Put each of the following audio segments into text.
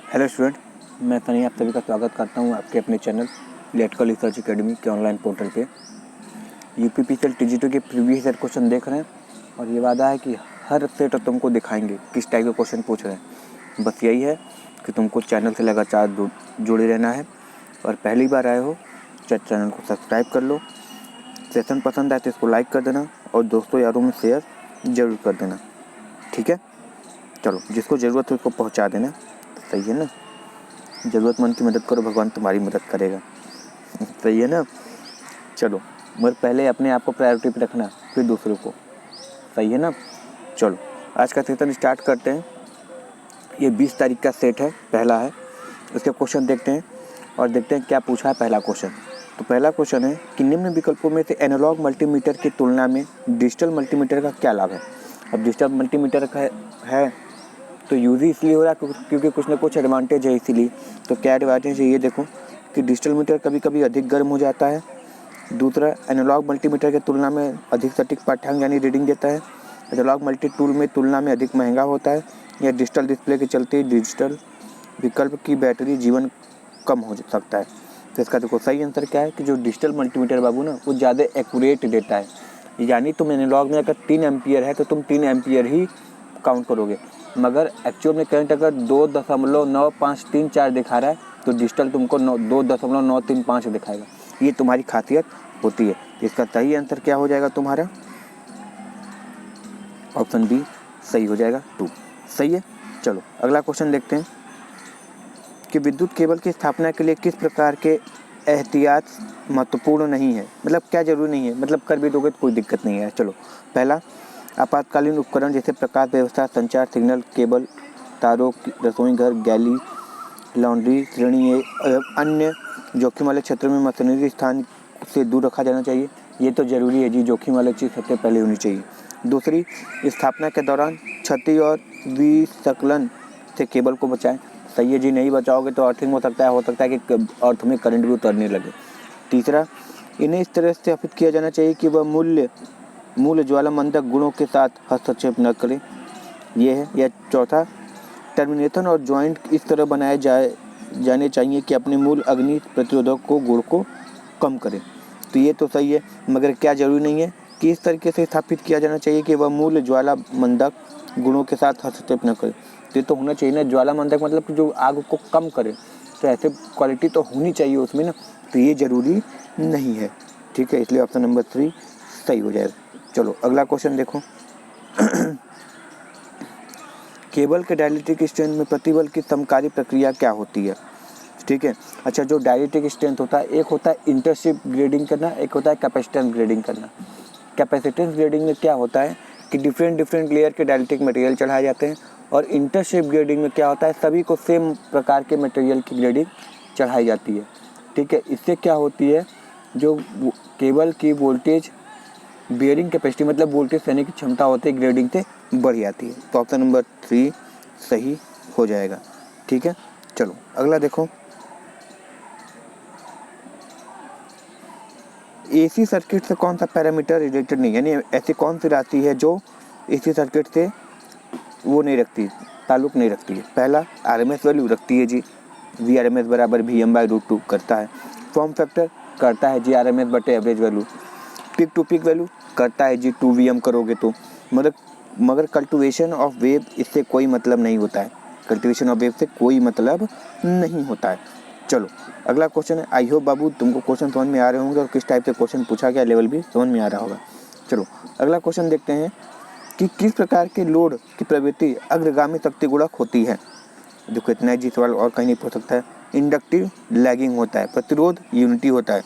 Hello student, मैं तनी आप सभी का स्वागत करता हूं आपके अपने चैनल इलेक्ट्रिकल रिसर्च एकेडमी के ऑनलाइन पोर्टल पे। यूपीपीसीएल टीजी2 के प्रीवियस ईयर क्वेश्चन देख रहे हैं और ये वादा है कि हर सेट तुमको दिखाएंगे किस टाइप के क्वेश्चन पूछ रहे हैं। बस यही है कि तुमको चैनल से लगातार जुड़े रहना है और पहली बार आए हो चैनल को सब्सक्राइब कर लो। सेशन पसंद आए तो इसको लाइक कर देना और दोस्तों यारों में शेयर ज़रूर कर देना, ठीक है। चलो, जिसको ज़रूरत है उसको पहुँचा देना, सही है ना। ज़रूरतमंद की मदद करो, भगवान तुम्हारी मदद करेगा, सही है ना। चलो, मगर पहले अपने आप को प्रायोरिटी पे रखना, फिर दूसरों को, सही है ना। चलो, आज का सेशन स्टार्ट करते हैं। ये 20 तारीख का सेट है, पहला है। उसके क्वेश्चन देखते हैं और देखते हैं क्या पूछा है पहला क्वेश्चन। तो पहला क्वेश्चन है कि निम्न विकल्पों में से एनालॉग मल्टीमीटर की तुलना में डिजिटल मल्टीमीटर का क्या लाभ है। अब डिजिटल मल्टीमीटर का है तो यूज़ ही इसलिए हो रहा है क्योंकि कुछ ना कुछ एडवांटेज है। इसीलिए तो क्या एडवांटेज है ये देखो कि डिजिटल मीटर कभी कभी अधिक गर्म हो जाता है। दूसरा, एनालॉग मल्टीमीटर की तुलना में अधिक सटीक पाठ्यांक यानी रीडिंग देता है। एनालॉग मल्टी टूल में तुलना में अधिक महंगा होता है। या डिजिटल डिस्प्ले के चलते डिजिटल विकल्प की बैटरी जीवन कम हो सकता है। तो इसका देखो सही आंसर क्या है कि जो डिजिटल मल्टीमीटर बाबू ना वो ज़्यादा एक्यूरेट देता है। यानी तुम एनालॉग में अगर 3 एम्पियर है तो तुम 3 एम्पियर ही काउंट करोगे, मगर एक्चुअल में करंट अगर 2.9534 दिखा रहा है तो डिजिटल तुमको 2.935 दिखाएगा। ये तुम्हारी खासियत होती है। इसका सही आंसर क्या हो जाएगा तुम्हारा? ऑप्शन बी सही हो जाएगा, 2 सही है। चलो अगला क्वेश्चन देखते हैं कि विद्युत केबल की स्थापना के लिए किस प्रकार के एहतियात महत्वपूर्ण नहीं है। मतलब क्या जरूरी नहीं है, मतलब कर भी दोगे तो कोई दिक्कत नहीं है। चलो, पहला, आपातकालीन उपकरण जैसे प्रकाश व्यवस्था, संचार सिग्नल, केबल, तारों, रसोई घर, गैली, लॉन्ड्री श्रेणी एवं अन्य जोखिम वाले क्षेत्र में मशीनरी स्थान से दूर रखा जाना चाहिए। ये तो ज़रूरी है जी, जोखिम वाली चीज़ सबसे पहले होनी चाहिए। दूसरी, स्थापना के दौरान क्षति और विसंकलन से केबल को बचाएं। सही है जी, नहीं बचाओगे तो अर्थिंग हो सकता है कि अर्थ में करंट भी उतरने लगे। तीसरा, इन्हें इस तरह से स्थापित किया जाना चाहिए कि वह मूल ज्वालामंदक गुणों के साथ हस्तक्षेप न करें, ये है। या चौथा, टर्मिनेशन और जॉइंट इस तरह बनाए जाने चाहिए कि अपने मूल अग्नि प्रतिरोधक को गुण को कम करें। तो ये तो सही है, मगर क्या जरूरी नहीं है कि इस तरीके से स्थापित किया जाना चाहिए कि वह मूल ज्वालामंदक गुणों के साथ हस्तक्षेप न करे। तो ये तो होना चाहिए ना, ज्वालामंदक मतलब कि जो आग को कम करे, तो ऐसे क्वालिटी तो होनी चाहिए उसमें ना। तो ये जरूरी नहीं है, ठीक है। इसलिए ऑप्शन नंबर 3 सही हो जाएगा। चलो अगला क्वेश्चन देखो केबल के डाइलेक्ट्रिक स्ट्रेंथ में प्रतिबल की समकारी प्रक्रिया क्या होती है, ठीक है। अच्छा, जो डाइलेक्ट्रिक स्ट्रेंथ होता है, एक होता है इंटरशिप ग्रेडिंग करना, एक होता है कैपेसिटेंस ग्रेडिंग करना। कैपेसिटेंस ग्रेडिंग में क्या होता है कि डिफरेंट लेयर के डाइलेक्ट्रिक मटेरियल चढ़ाए जाते हैं, और इंटरशिप ग्रेडिंग में क्या होता है, सभी को सेम प्रकार के मटेरियल की ग्रेडिंग चढ़ाई जाती है, ठीक है। इससे क्या होती है, जो केबल की वोल्टेज बियरिंग कैपेसिटी मतलब वोल्टेज सहने की क्षमता होती है ग्रेडिंग से बढ़ जाती है। तो ऑप्शन नंबर 3 सही हो जाएगा, ठीक है। चलो अगला देखो, एसी सर्किट से कौन सा पैरामीटर रिलेटेड नहीं, यानी ऐसी कौन सी राशि है जो एसी सर्किट से वो नहीं रखती, ताल्लुक नहीं रखती है। पहला, आरएमएस वैल्यू रखती है जी, वी आर एम एस बराबर VM/√2 करता है। फॉर्म फैक्टर करता है जी RMS बटे average value. Peak to peak value करता है जी 2VM करोगे तो। मगर कल्टिवेशन ऑफ वेव इससे कोई मतलब नहीं होता है, कल्टिवेशन ऑफ वेव से कोई मतलब नहीं होता है। चलो अगला क्वेश्चन है। आई होप बाबू तुमको क्वेश्चन समझ में आ रहे होंगे और किस टाइप से क्वेश्चन पूछा गया लेवल भी समझ में आ रहा होगा। चलो अगला क्वेश्चन देखते हैं कि किस प्रकार के लोड की प्रवृत्ति अग्रगामी शक्ति गुणक होती है। देखो इतना जी सवाल और कहीं नहीं पूछ सकता है। इंडक्टिव लैगिंग होता है, प्रतिरोध यूनिटी होता है।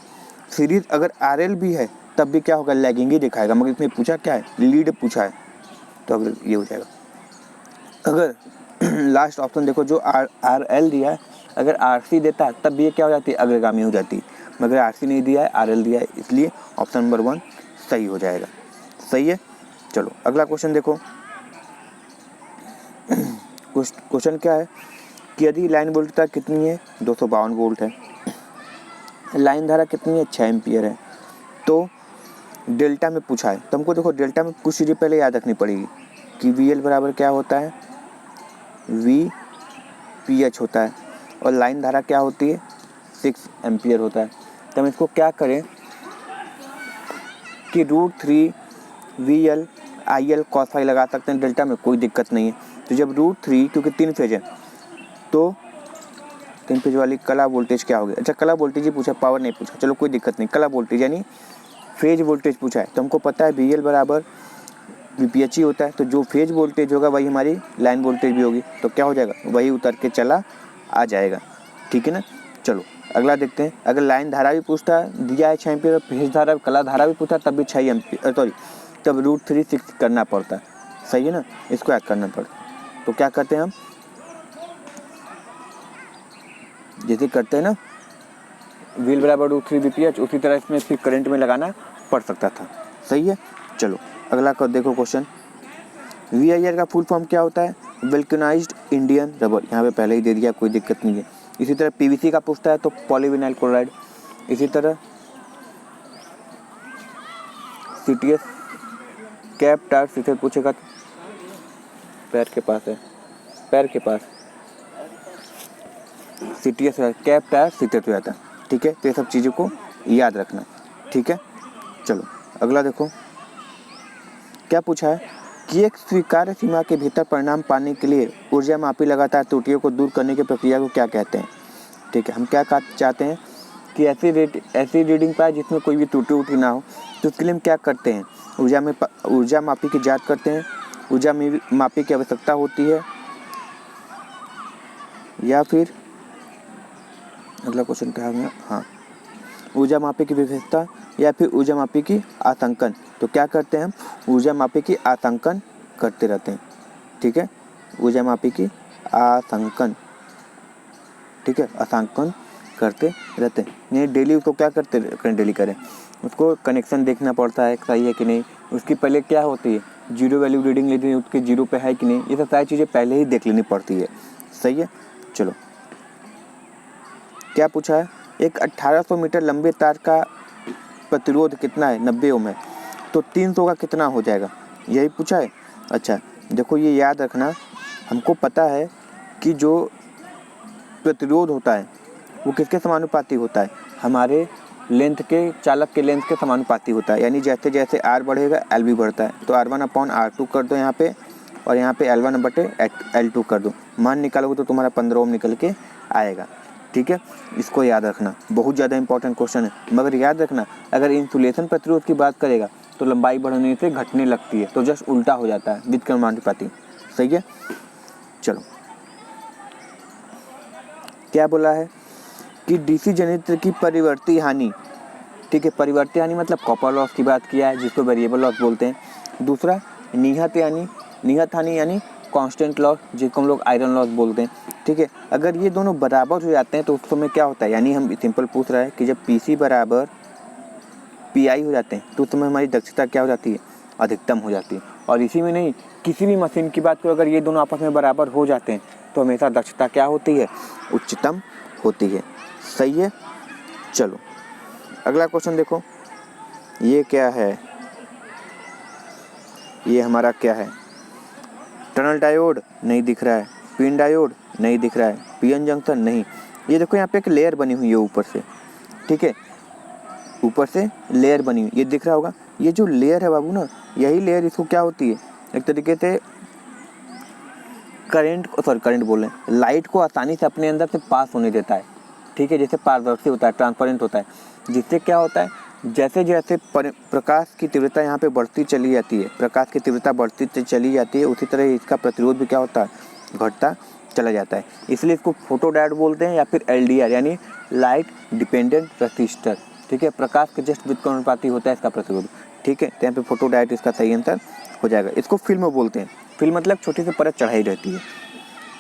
सीरीज अगर RL भी है तब भी क्या होगा, लैगिंग ही दिखाएगा। मगर इसमें पूछा क्या है, लीड पूछा है, तो अगर ये हो जाएगा। अगर लास्ट ऑप्शन देखो जो RL दिया है, अगर RC देता है तब भी ये क्या हो जाती है, अग्रगामी हो जाती है। मगर RC नहीं दिया है, RL दिया है, इसलिए ऑप्शन नंबर 1 सही हो जाएगा, सही है। चलो अगला क्वेश्चन देखो, क्वेश्चन क्या है कि यदि लाइन वोल्टता कितनी है, 252 वोल्ट है, लाइन धारा कितनी है, 6 एम्पियर है, तो डेल्टा में पूछा है। तुमको देखो डेल्टा में कुछ चीज़ें पहले याद रखनी पड़ेगी कि VL बराबर क्या होता है, V pH होता है और लाइन धारा क्या होती है 6 एम्पियर होता है। तो हम इसको क्या करें कि √3 VL IL cos फाई लगा सकते हैं डेल्टा में, कोई दिक्कत नहीं है। तो जब √3 क्योंकि 3 फेज है तो 3 फेज वाली कला वोल्टेज क्या होगी, अच्छा कला वोल्टेज ही पूछा, पावर नहीं पूछा, चलो कोई दिक्कत नहीं, कला वोल्टेज यानी फेज वोल्टेज पूछा है। तो हमको पता है VL बराबर VPH ही होता है, तो जो फेज वोल्टेज होगा वही हमारी लाइन वोल्टेज भी होगी, तो क्या हो जाएगा वही उतर के चला आ जाएगा, ठीक है ना। चलो अगला देखते हैं। अगर लाइन धारा भी पूछता है दिया है 6 एम्पियर, फेज धारा कला धारा भी पूछता है तब भी 6 एम्पियर सॉरी तब √3 6 करना पड़ता है, सही है ना, इसको याद करना पड़ता है। तो क्या करते हैं हम, जैसे करते हैं ना VL बराबर √3 VPH, उसी तरह इसमें फिर करंट में लगाना पड़ सकता था, सही है। चलो अगला कर देखो क्वेश्चन। VIR का फुल फॉर्म क्या होता है, वल्केनाइज्ड इंडियन रबर, यहाँ पे पहले ही दे दिया, कोई दिक्कत नहीं है। इसी तरह PVC का पूछता है तो पॉलीविनाइल क्लोराइड। इसी तरह CTS कैप टायर सीधे पूछेगा, पैर के पास है, पैर के पास CTS है, कैप टायर सीधे तो जाता है, ठीक है। तो ये सब चीज़ों को याद रखना, ठीक है। चलो अगला देखो क्या पूछा है कि एक स्वीकार्य सीमा के भीतर परिणाम पाने के लिए ऊर्जा मापी लगातार त्रुटियों को दूर करने की प्रक्रिया को क्या कहते हैं, ठीक है। हम क्या चाहते हैं कि ऐसी रीडिंग पाए जिसमें कोई भी त्रुटि ना हो, तो उसके लिए हम क्या करते हैं, ऊर्जा मापी की जांच करते हैं, ऊर्जा मापी की आवश्यकता होती है, या फिर अगला क्वेश्चन क्या है, हाँ ऊर्जा मापी की विशेषता या फिर ऊर्जा मापी की आंकलन। तो क्या करते हैं हम ऊर्जा मापी की आंकलन करते रहते हैं, ठीक है, ऊर्जा मापी की आंकलन, ठीक है, आंकलन करते रहते हैं। नहीं डेली उसको क्या करते करें, डेली करें, उसको कनेक्शन देखना पड़ता है सही है कि नहीं, उसकी पहले क्या होती है जीरो वैल्यू रीडिंग लेती है, उसके जीरो पे है कि नहीं, ये सब सारी चीज़ें पहले ही देख लेनी पड़ती है, सही है। चलो क्या पूछा है, एक 1800 मीटर लंबे तार का प्रतिरोध कितना है 90 ओम है, तो 300 का कितना हो जाएगा, यही पूछा है। अच्छा देखो ये याद रखना, हमको पता है कि जो प्रतिरोध होता है वो किसके समानुपाती होता है, हमारे लेंथ के चालक के लेंथ के समानुपाती होता है, यानी जैसे जैसे R बढ़ेगा L भी बढ़ता है। तो R1/R2 कर दो यहाँ पे, और यहाँ पे L1/L2 कर दो, मान निकालोगे तो तुम्हारा 15 ओम निकल के आएगा, ठीक है। इसको याद रखना, बहुत ज़्यादा इंपॉर्टेंट क्वेश्चन है। मगर याद रखना अगर इंसुलेशन प्रतिरोध की बात करेगा तो लंबाई बढ़ने से घटने लगती है, तो जस्ट उल्टा हो जाता है विद्युत समानुपाती, सही है। चलो क्या बोला है कि डीसी जनरेटर की परिवर्ती हानि, ठीक है, परिवर्ती हानि मतलब कॉपर लॉस की बात किया है जिसको वेरिएबल लॉस बोलते हैं। दूसरा निहत हानि यानी कांस्टेंट लॉस जिसको हम लोग आयरन लॉस बोलते हैं, ठीक है। अगर ये दोनों बराबर हो जाते हैं तो उस समय क्या होता है, यानी हम सिंपल पूछ रहा है कि जब PC बराबर PI हो जाते हैं तो उस समय हमारी दक्षता क्या हो जाती है, अधिकतम हो जाती है। और इसी में नहीं, किसी भी मशीन की बात करो, अगर ये दोनों आपस में बराबर हो जाते हैं तो हमेशा दक्षता क्या होती है, उच्चतम होती है, सही है। चलो अगला क्वेश्चन देखो, ये क्या है, ये हमारा क्या है, टनल डायोड नहीं दिख रहा है, पिन डायोड नहीं दिख रहा है, PN जंक्शन नहीं। ये देखो यहाँ पे एक लेयर बनी हुई है ऊपर से, ठीक है, ऊपर से लेयर बनी हुई, ये दिख रहा होगा। ये जो लेयर है बाबू ना, यही लेयर इसको क्या होती है, एक तरीके से करंट बोल रहे हैं, लाइट को आसानी से अपने अंदर से पास होने देता है, ठीक है, जैसे पारदर्शी होता है, ट्रांसपेरेंट होता है, जिससे क्या होता है जैसे जैसे प्रकाश की तीव्रता यहाँ पे बढ़ती चली जाती है, प्रकाश की तीव्रता बढ़ती चली जाती है, उसी तरह इसका प्रतिरोध भी क्या होता है, घटता चला जाता है। इसलिए इसको फोटो डायोड बोलते हैं या फिर LDR यानी लाइट डिपेंडेंट रजिस्टर, ठीक है, प्रकाश के जस्ट विद्युत अनुपाती होता है इसका प्रतिरोध, ठीक है। तो यहाँ पे फोटो डायोड इसका सही आंसर हो जाएगा। इसको फिल्म बोलते हैं, फिल्म मतलब छोटी सी परत चढ़ाई रहती है,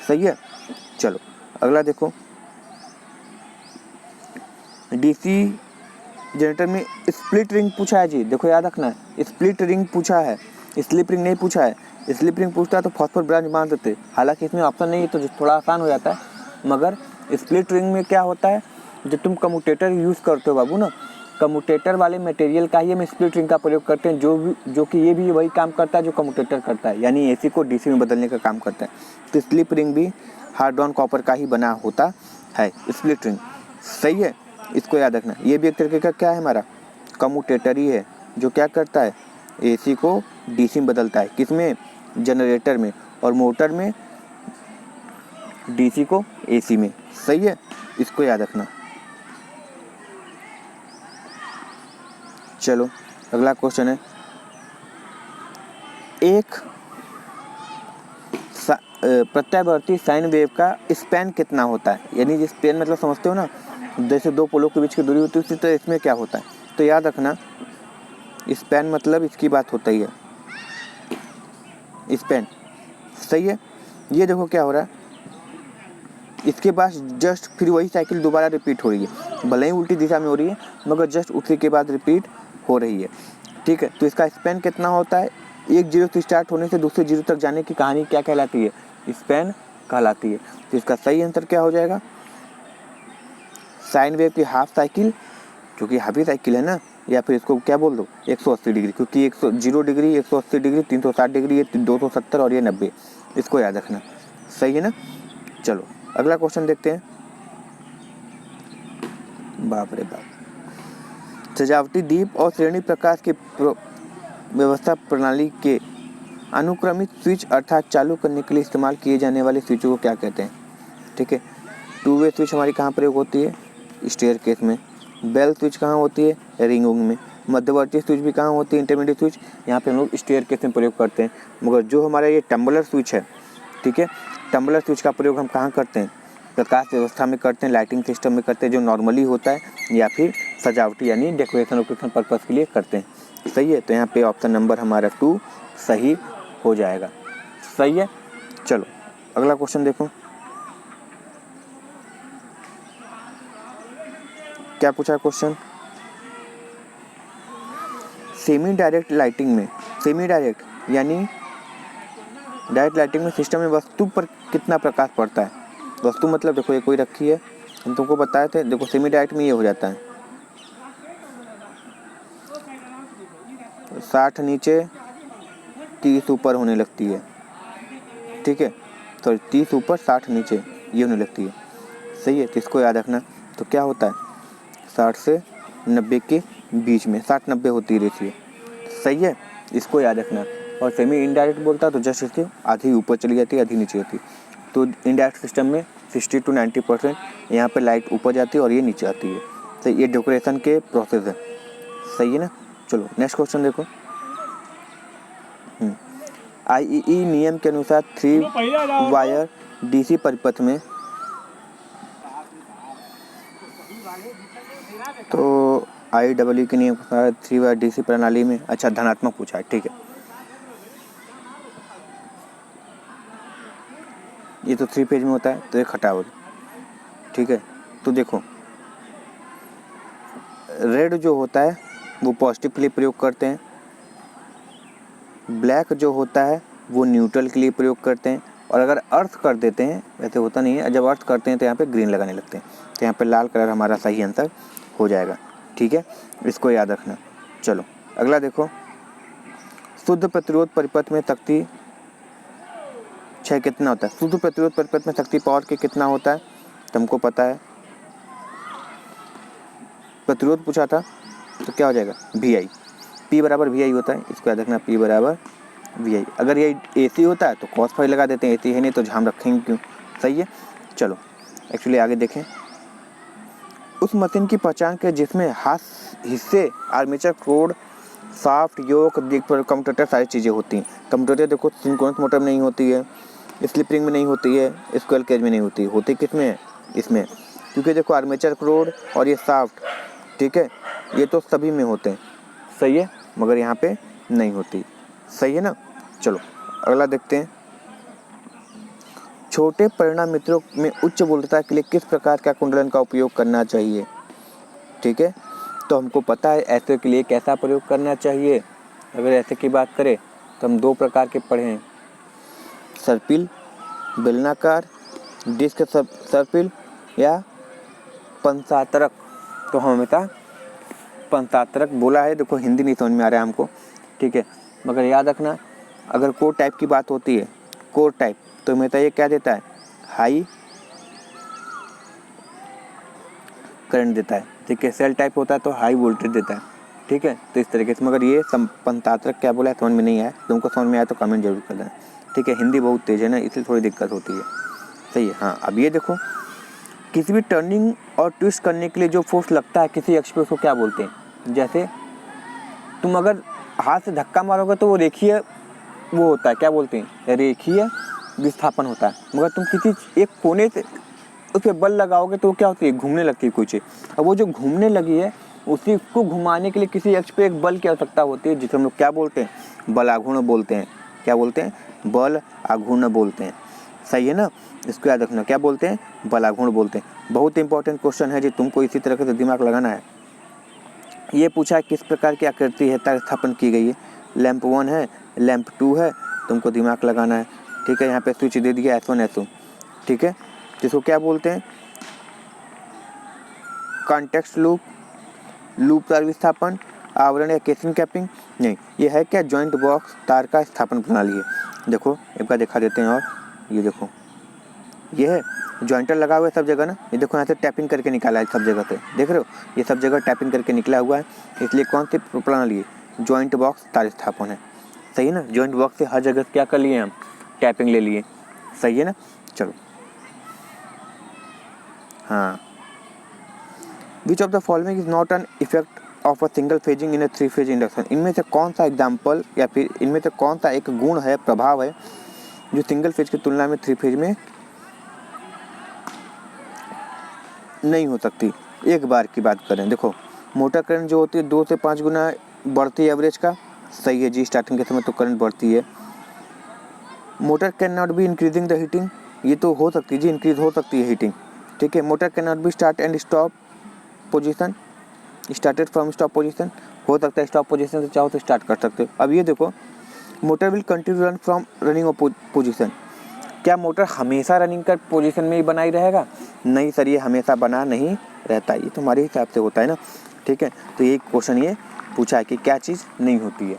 सही है। चलो अगला देखो, डीसी जनरेटर में स्प्लिट रिंग पूछा है जी, देखो याद रखना है, स्प्लिट रिंग पूछा है, स्लिप रिंग नहीं पूछा है। स्लिप रिंग पूछता है तो फॉस्फोर ब्रांच मान देते, हालांकि इसमें ऑप्शन नहीं है तो थोड़ा आसान हो जाता है। मगर स्प्लिट रिंग में क्या होता है, जब तुम कम्यूटेटर यूज़ करते हो बाबू ना, कम्यूटेटर वाले मटेरियल का ही हम स्प्लिट रिंग का प्रयोग करते हैं, जो कि ये भी वही काम करता है जो कम्यूटेटर करता है, यानी AC को DC में बदलने का काम करता है। तो स्लिप रिंग भी हार्ड ड्रॉन कॉपर का ही बना होता है, स्प्लिट रिंग। सही है, इसको याद रखना। ये भी एक तरीके का क्या है, हमारा कम्यूटेटर ही है, जो क्या करता है, AC को DC में बदलता है। किसमें, जनरेटर में, और मोटर में DC को AC में। सही है, इसको याद रखना। चलो अगला क्वेश्चन है, एक प्रत्यावर्ती साइन वेव का स्पैन कितना होता है। यानी स्पैन मतलब समझते हो ना, जैसे दो पोलों के बीच की दूरी होती है, उसी तरह इसमें क्या होता है। तो याद रखना, स्पैन मतलब इसकी बात होता ही है, स्पैन। सही है, ये देखो क्या हो रहा है, इसके बाद जस्ट फिर वही साइकिल दोबारा रिपीट हो रही है, भले ही उल्टी दिशा में हो रही है, मगर जस्ट उसी के बाद रिपीट हो रही है। ठीक है, तो इसका स्पैन कितना होता है, एक जीरो से स्टार्ट होने से दूसरे जीरो तक जाने की कहानी क्या कहलाती है, स्पैन कहलाती है। तो इसका सही आंसर क्या हो जाएगा, साइन वेव की हाफ साइकिल, क्योंकि हाफ ही साइकिल है ना, या फिर इसको क्या बोल दो 180 डिग्री, क्योंकि 0 डिग्री, 180 डिग्री, 360 डिग्री, ये 270 और ये 90, इसको याद रखना। सही है ना। चलो अगला क्वेश्चन देखते हैं। बाप रे बाप, सजावटी दीप और श्रेणी प्रकाश की व्यवस्था प्रणाली के अनुक्रमित स्विच अर्थात चालू करने के लिए इस्तेमाल किए जाने वाले स्विचों को क्या कहते हैं। ठीक है, 2 वे स्विच हमारी कहाँ प्रयोग होती है, स्टेयरकेस में। बेल स्विच कहाँ होती है, रिंग में। मध्यवर्ती स्विच भी कहाँ होती है, इंटरमीडिएट स्विच, यहाँ पे हम लोग स्टेयरकेस में प्रयोग करते हैं। मगर जो हमारा ये टम्बलर स्विच है, ठीक है, टम्बलर स्विच का प्रयोग हम कहाँ करते हैं, प्रकाश व्यवस्था में करते हैं, लाइटिंग सिस्टम में करते हैं, जो नॉर्मली होता है, या फिर सजावटी यानी डेकोरेशन वोकेशन पर्पज़ के लिए करते हैं। सही है, तो यहाँ पे ऑप्शन नंबर हमारा 2 सही हो जाएगा। सही है। चलो अगला क्वेश्चन देखो, क्या पूछा क्वेश्चन, सेमी डायरेक्ट लाइटिंग में, सेमी डायरेक्ट यानी डायरेक्ट लाइटिंग में सिस्टम में वस्तु पर कितना प्रकाश पड़ता है। वस्तु मतलब देखो ये कोई रखी है, हम तुमको बताए थे, देखो सेमी डायरेक्ट में ये हो जाता है 60 नीचे 30 ऊपर होने लगती है। ठीक है, तो 30 ऊपर 60 नीचे ये होने लगती है। सही है, तो इसको याद रखना। तो क्या होता है, 60 से 90 के बीच में, 60-90 होती है रेशियो। सही है, इसको याद रखना। और सेमी इनडायरेक्ट बोलता है तो जस्ट इसकी आधी ऊपर चली जाती है, आधी नीचे होती है। तो इनडायरेक्ट सिस्टम में 60 to 90% यहाँ पे लाइट ऊपर जाती है और ये नीचे आती है। तो ये डेकोरेशन के प्रोसेस है। सही है ना। चलो नेक्स्ट क्वेश्चन देखो, IEEE नियम के अनुसार 3 वायर DC परिपथ में, तो IEEE के नियम के अनुसार 3 वायर DC प्रणाली में, अच्छा धनात्मक पूछा है। ठीक है, ये तो 3 फेज में होता है, तो एक हटाओ। ठीक है, तो देखो रेड जो होता है वो पॉजिटिव के लिए प्रयोग करते हैं, ब्लैक जो होता है वो न्यूट्रल के लिए प्रयोग करते हैं, और अगर अर्थ कर देते हैं, वैसे होता नहीं है, जब अर्थ करते हैं तो यहाँ पे ग्रीन लगाने लगते हैं। तो यहाँ पे लाल कलर हमारा सही आंसर हो जाएगा। ठीक है, इसको याद रखना। चलो अगला देखो, शुद्ध प्रतिरोध परिपथ में शक्ति क्षय कितना होता है। शुद्ध प्रतिरोध परिपथ में शक्ति पावर के कितना होता है, तुमको पता है, प्रतिरोध पूछा था, तो क्या हो जाएगा VI, P बराबर VI होता है, इसको याद रखना, P बराबर VI। अगर ये AC होता है तो cos फाई लगा देते हैं, AC है नहीं तो झाम रखेंगे क्यों। सही है। चलो एक्चुअली आगे देखें, उस मशीन की पहचान के जिसमें हाथ हिस्से आर्मेचर कोड साफ्ट योक कम्यूटेटर सारी चीज़ें होती हैं। कम्यूटेटर देखो सिंक्रोनस मोटर में नहीं होती है, स्लिप रिंग में नहीं होती है, स्क्वेयर केज में नहीं होती है, होती किस में है, इसमें, क्योंकि देखो आर्मेचर कोड और ये साफ्ट, ठीक है, ये तो सभी में होते हैं। सही है, मगर यहाँ पे नहीं होती। सही है ना। चलो अगला देखते हैं, छोटे परिणामित्रों में उच्च वोल्टता के लिए किस प्रकार का कुंडलन का उपयोग करना चाहिए। ठीक है, तो हमको पता है ऐसे के लिए कैसा प्रयोग करना चाहिए। अगर ऐसे की बात करें तो हम 2 प्रकार के पढ़े हैं, सर्पिल बेलनाकार डिस्क सर्पिल या पंचातरक। तो हम हमेशा पंचातरक बोला है, देखो हिंदी नहीं समझ में आ रहा है हमको। ठीक है, मगर याद रखना, अगर कोर टाइप की बात होती है, कोर टाइप, तो हमेशा ये क्या देता है, हाई करंट देता है, ठीक है। सेल टाइप होता है तो हाई वोल्टेज देता है, ठीक है। तो इस तरीके से, मगर ये संपन्तात्रक क्या बोला है समझ में नहीं आया, तुमको समझ में आया तो कमेंट जरूर कर देना, ठीक है। हिंदी बहुत तेज है ना, इसलिए थोड़ी दिक्कत होती है, सही है। हाँ, अब ये देखो, किसी भी टर्निंग और ट्विस्ट करने के लिए जो फोर्स लगता है किसी अक्ष पे, उसको क्या बोलते हैं। जैसे तुम अगर हाथ से धक्का मारोगे तो वो रेखीय वो होता है, क्या बोलते हैं, रेखीय विस्थापन होता है। मगर तुम किसी एक कोने से उस पर बल लगाओगे तो क्या होती है, घूमने लगती है कुछ। अब वो जो घूमने लगी है उसी को घुमाने के लिए किसी अक्ष पे एक बल की आवश्यकता होती है, जिसे हम लोग क्या बोलते हैं, बल आघूर्ण बोलते हैं। क्या बोलते हैं, बल आघूर्ण बोलते हैं, सही है ना। इसको याद रखना, क्या बोलते हैं, बल आघूर्ण बोलते हैं। बहुत इंपॉर्टेंट क्वेश्चन है जी, तुमको इसी तरह से दिमाग लगाना है। ये पूछा है किस प्रकार की आकृति है तार स्थापन की गई है। लैंप 1 है, लैंप 2 है, तुमको दिमाग लगाना है, ठीक है। यहाँ पे स्विच दे दिया S1 S2, ठीक है। जिसको क्या बोलते हैं, कॉन्टेक्स्ट लूप, लूप तार विस्थापन, आवरण या केसिंग कैपिंग, नहीं, ये है क्या, जॉइंट बॉक्स तार का स्थापन प्रणाली है। देखो एक बार दिखा देते हैं, और ये देखो, ये है जॉइंटर लगा हुआ है सब जगह ना, ये देखो यहाँ से टैपिंग करके निकाला है सब जगह से, देख रहे हो, ये सब जगह टैपिंग करके निकला हुआ है। इसलिए कौन सी प्रणाली है, जॉइंट बॉक्स तार स्थापन है, सही है ना। जॉइंट बॉक्स से हर जगह क्या कर लिए हम, टैपिंग ले लिए, सही है ना। चलो, हाँ, which of the following is not an effect of a single phasing in a 3 phase induction. इनमें से कौन सा एग्जाम्पल या फिर इनमें से कौन सा एक गुण है, प्रभाव है, जो सिंगल फेज की तुलना में 3 फेज में नहीं हो सकती। एक बार की बात करें, देखो मोटर करंट जो होती है 2 से 5 गुना बढ़ती है एवरेज का, सही है जी। स्टार्टिंग के समय तो करंट बढ़ती है। Motor can not be increasing the heating, ये तो हो सकती है जी, इंक्रीज हो सकती है हीटिंग, ठीक है। Motor can not be start and stop position, started from stop position, हो सकता है स्टॉप पोजीशन से चाहो तो स्टार्ट कर सकते हो। अब ये देखो, motor will continue run from running position, क्या मोटर हमेशा रनिंग कर पोजीशन में ही बना ही रहेगा, नहीं सर, ये हमेशा बना नहीं रहता, ये तुम्हारे हिसाब से होता है ना, ठीक है। तो ये क्वेश्चन ये पूछा है कि क्या चीज़ नहीं होती है,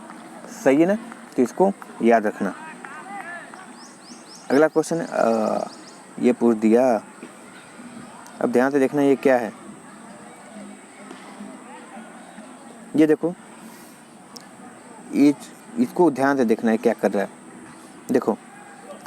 सही है ना, तो इसको याद रखना। अगला क्वेश्चन ये पूछ दिया, अब ध्यान से देखना ये क्या है। ये देखो, इसको ध्यान से देखना है क्या कर रहा है। देखो,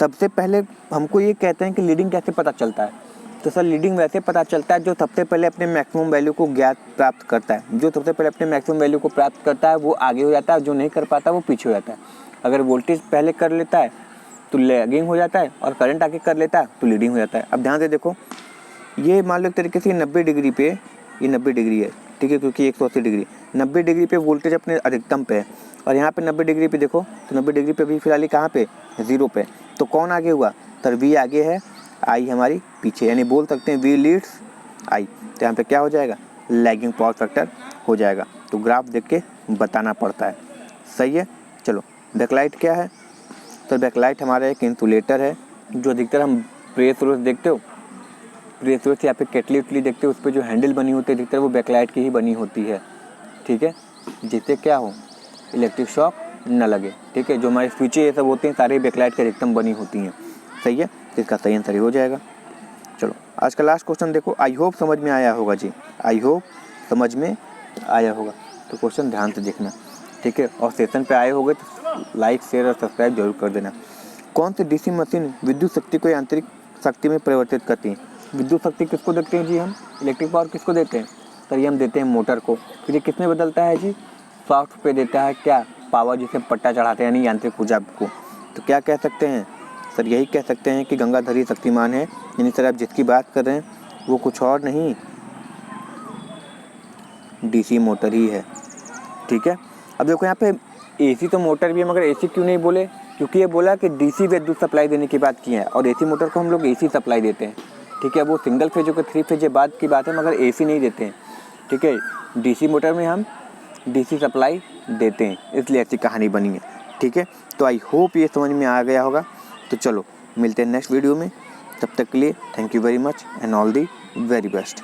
सबसे पहले हमको ये कहते हैं कि लीडिंग कैसे पता चलता है, तो सर लीडिंग वैसे पता चलता है जो सबसे पहले अपने मैक्सिमम वैल्यू को ज्ञात प्राप्त करता है। जो सबसे पहले अपने मैक्सिमम वैल्यू को प्राप्त करता है वो आगे हो जाता है, जो नहीं कर पाता वो पीछे हो जाता है। अगर वोल्टेज पहले कर लेता है तो लैगिंग हो जाता है, और करंट आगे कर लेता है तो लीडिंग हो जाता है। अब ध्यान से देखो, ये मान लो एक तरीके से 90 डिग्री पे, ये 90 डिग्री है, ठीक है, क्योंकि 180 डिग्री, 90 डिग्री पे वोल्टेज अपने अधिकतम पे है, और यहाँ पे 90 डिग्री पे देखो, तो 90 डिग्री पे भी फिलहाल कहाँ पे, 0 पे। तो कौन आगे हुआ, सर वी आगे है, आई हमारी पीछे, यानी बोल सकते हैं वी लीड्स आई। तो यहाँ पे क्या हो जाएगा, लैगिंग पावर फैक्टर हो जाएगा। तो ग्राफ देख के बताना पड़ता है, सही है। चलो, बैकलाइट क्या है, तो बैकलाइट हमारा एक इंसुलेटर है, जो अधिकतर हम प्रेस रोज देखते हो, प्रेस रोज या फिर केटली उटली देखते हो, उस पर जो हैंडल बनी होती है अधिकतर वो बैकलाइट की ही बनी होती है, ठीक है, जिससे क्या हो, इलेक्ट्रिक शॉक न लगे, ठीक है। जो हमारे स्विचें ये सब होते हैं सारे बैकलाइट के अधिकतम बनी होती हैं, सही है। तो इसका सही आंसर हो जाएगा। चलो, आज का लास्ट क्वेश्चन देखो, आई होप समझ में आया होगा जी, आई होप समझ में आया होगा। तो क्वेश्चन ध्यान से देखना, ठीक है, और सेशन पे आए होगे तो लाइक शेयर और सब्सक्राइब जरूर कर देना। कौन सी डीसी मशीन विद्युत शक्ति को यांत्रिक शक्ति में परिवर्तित करती है। विद्युत शक्ति किसको देते हैं जी हम, इलेक्ट्रिक पावर किसको देते हैं, सर ये हम देते हैं मोटर को। फिर ये किसमें बदलता है जी, सॉफ्ट पे देता है क्या, पावर, जिसे पट्टा चढ़ाते हैं यानी यांत्रिक ऊर्जा को। तो क्या कह सकते हैं, सर यही कह सकते हैं कि गंगाधर ही शक्तिमान है, यानी सर आप जिसकी बात कर रहे हैं वो कुछ और नहीं, डीसी मोटर ही है, ठीक है। अब देखो यहाँ पे एसी तो मोटर भी है, मगर एसी क्यों नहीं बोले, क्योंकि ये बोला कि डीसी विद्युत सप्लाई देने की बात की है, और एसी मोटर को हम लोग एसी सप्लाई देते हैं, ठीक है। वो सिंगल फेज होकर 3 फेज बाद की बात है, मगर एसी नहीं देते हैं, ठीक है। डीसी मोटर में हम डीसी सप्लाई देते हैं, इसलिए ऐसी कहानी बनी है, ठीक है। तो आई होप ये समझ में आ गया होगा। तो चलो मिलते हैं नेक्स्ट वीडियो में, तब तक के लिए thank you very much and all the very best.